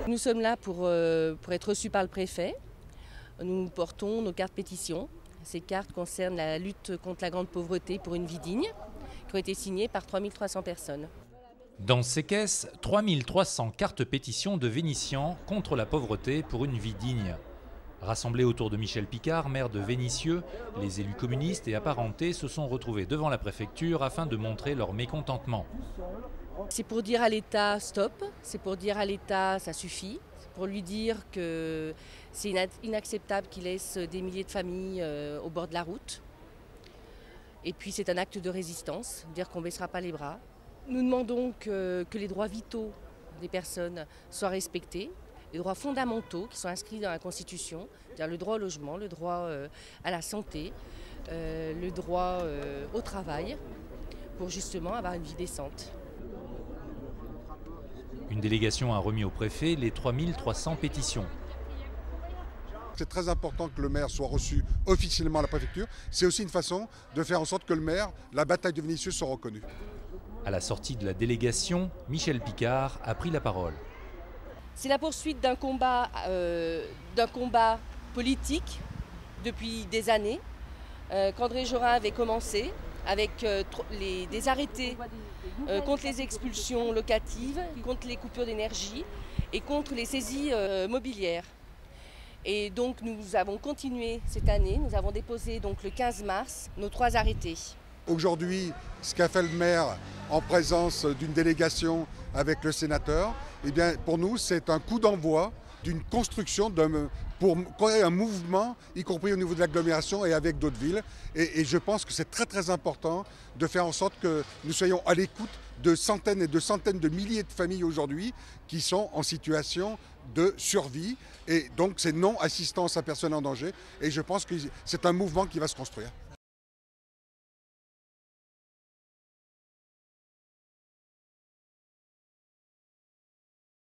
Nous sommes là pour être reçus par le préfet. Nous portons nos cartes pétitions. Ces cartes concernent la lutte contre la grande pauvreté pour une vie digne, qui ont été signées par 3300 personnes. Dans ces caisses, 3300 cartes pétitions de Vénitiens contre la pauvreté pour une vie digne. Rassemblés autour de Michel Picard, maire de Vénissieux, les élus communistes et apparentés se sont retrouvés devant la préfecture afin de montrer leur mécontentement. C'est pour dire à l'État stop, c'est pour dire à l'État ça suffit, c'est pour lui dire que c'est inacceptable qu'il laisse des milliers de familles au bord de la route. Et puis c'est un acte de résistance, dire qu'on ne baissera pas les bras. Nous demandons que les droits vitaux des personnes soient respectés, les droits fondamentaux qui sont inscrits dans la Constitution, c'est-à-dire le droit au logement, le droit à la santé, le droit au travail, pour justement avoir une vie décente. Une délégation a remis au préfet les 3300 pétitions. C'est très important que le maire soit reçu officiellement à la préfecture. C'est aussi une façon de faire en sorte que le maire, la bataille de Vénissieux, soit reconnue. À la sortie de la délégation, Michel Picard a pris la parole. C'est la poursuite d'un combat politique depuis des années, qu'André Jorin avait commencé avec des arrêtés contre les expulsions locatives, contre les coupures d'énergie et contre les saisies mobilières. Et donc nous avons continué cette année, nous avons déposé donc le 15 mars nos 3 arrêtés. Aujourd'hui, ce qu'a fait le maire en présence d'une délégation avec le sénateur, eh bien, pour nous, c'est un coup d'envoi d'une construction pour créer un mouvement, y compris au niveau de l'agglomération et avec d'autres villes. Et je pense que c'est très très important de faire en sorte que nous soyons à l'écoute de centaines et de centaines de milliers de familles aujourd'hui qui sont en situation de survie. Et donc c'est non-assistance à personnes en danger. Et je pense que c'est un mouvement qui va se construire.